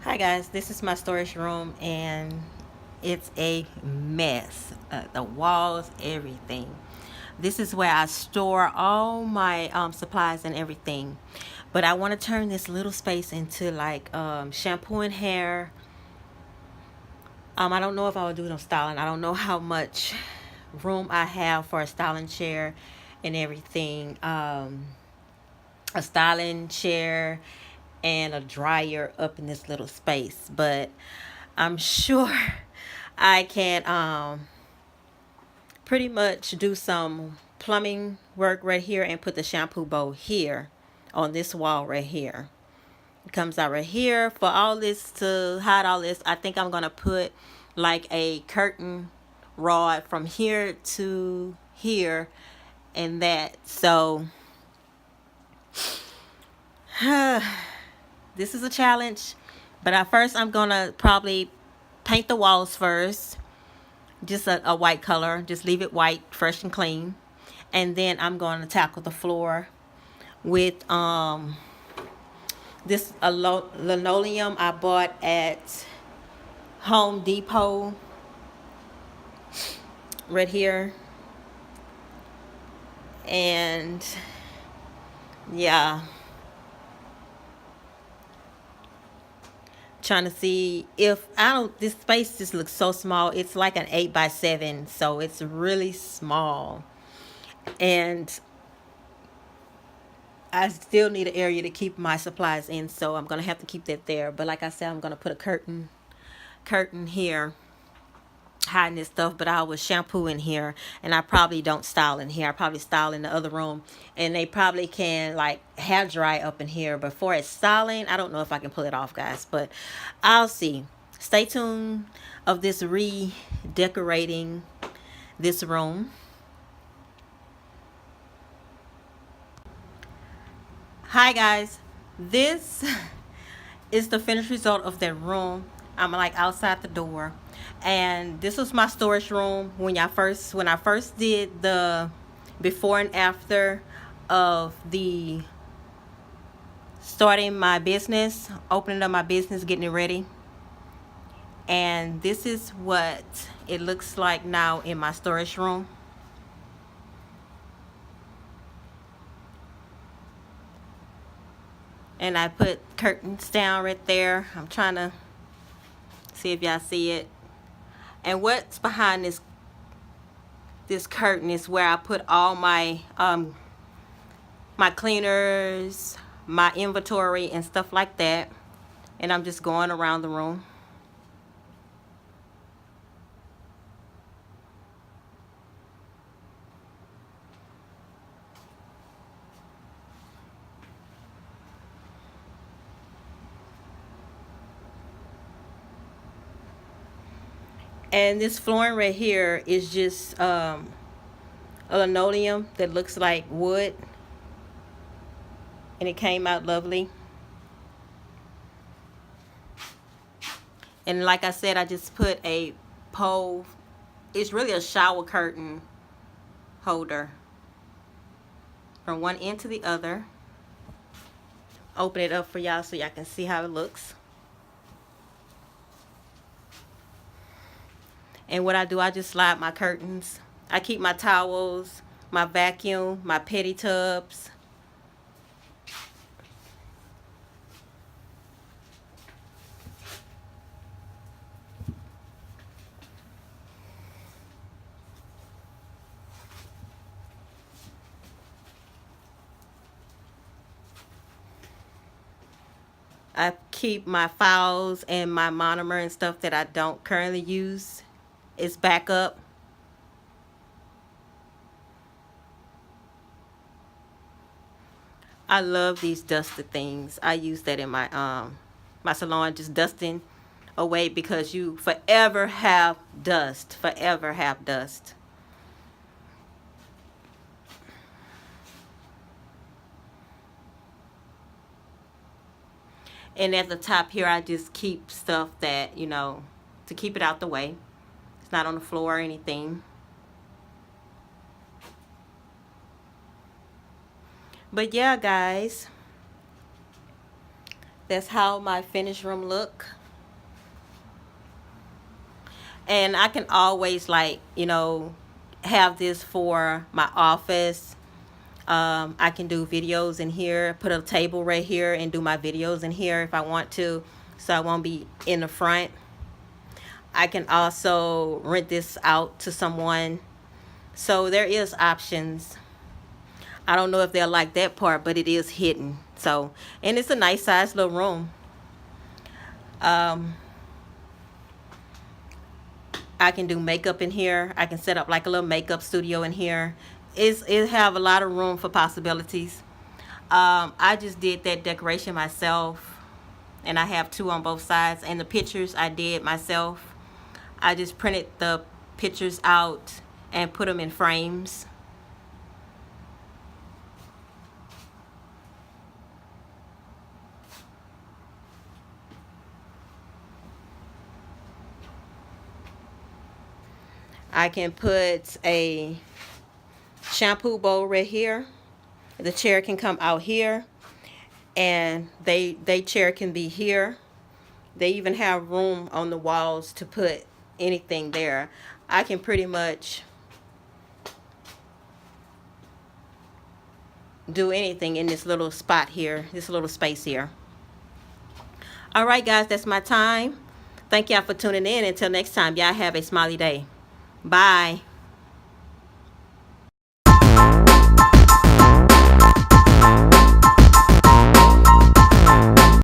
Hi guys, this is my storage room and it's a mess. The walls, everything. This is where I store all my supplies and everything. But I want to turn this little space into like shampoo and hair. I don't know if I will do no styling. I don't know how much room I have for a styling chair and everything. A styling chair and a dryer up in this little space, but I'm sure I can pretty much do some plumbing work right here and put the shampoo bowl here on this wall right here. It comes out right here. For all this to hide all this, I think I'm gonna put like a curtain rod from here to here and that. So this is a challenge, but at first I'm gonna probably paint the walls first, just a white color, just leave it white, fresh and clean. And then I'm going to tackle the floor with this linoleum I bought at Home Depot right here. And yeah, trying to see if I don't, this space just looks so small. It's like an 8x7, so it's really small. And I still need an area to keep my supplies in, so I'm gonna have to keep that there. But like I said, I'm gonna put a curtain here hiding this stuff, but I will shampoo in here, and I probably don't style in here. I probably style in the other room, and they probably can like hair dry up in here. But for it's styling, I don't know if I can pull it off, guys, but I'll see. Stay tuned of this redecorating this room. Hi guys, this is the finished result of that room. I'm like outside the door, and this was my storage room when I first did the before and after of the starting my business, opening up my business, getting it ready. And this is what it looks like now in my storage room. And I put curtains down right there. I'm trying to see if y'all see it. And what's behind this curtain is where I put all my my cleaners, my inventory and stuff like that. And I'm just going around the room. And this flooring right here is just a linoleum that looks like wood, and it came out lovely. And like I said, I just put a pole. It's really a shower curtain holder from one end to the other. Open it up for y'all so y'all can see how it looks. And what I do, I just slide my curtains. I keep my towels, my vacuum, my petty tubs. I keep my files and my monomer and stuff that I don't currently use. It's back up. I love these dusted things. I use that in my salon, just dusting away, because you forever have dust. Forever have dust. And at the top here, I just keep stuff that, to keep it out the way. It's not on the floor or anything. But yeah, guys, that's how my finished room look. And I can always, like, have this for my office. I can do videos in here, put a table right here and do my videos in here if I want to, so I won't be in the front. I can also rent this out to someone. So there is options. I don't know if they'll like that part, but it is hidden. So, and it's a nice size little room. I can do makeup in here. I can set up like a little makeup studio in here. It have a lot of room for possibilities. I just did that decoration myself, and I have two on both sides. And the pictures I did myself. I just printed the pictures out and put them in frames. I can put a shampoo bowl right here. The chair can come out here, and they chair can be here. They even have room on the walls to put anything there. I can pretty much do anything in this little spot here, this little space here. All right, guys, that's my time. Thank y'all for tuning in. Until next time, y'all have a smiley day. Bye.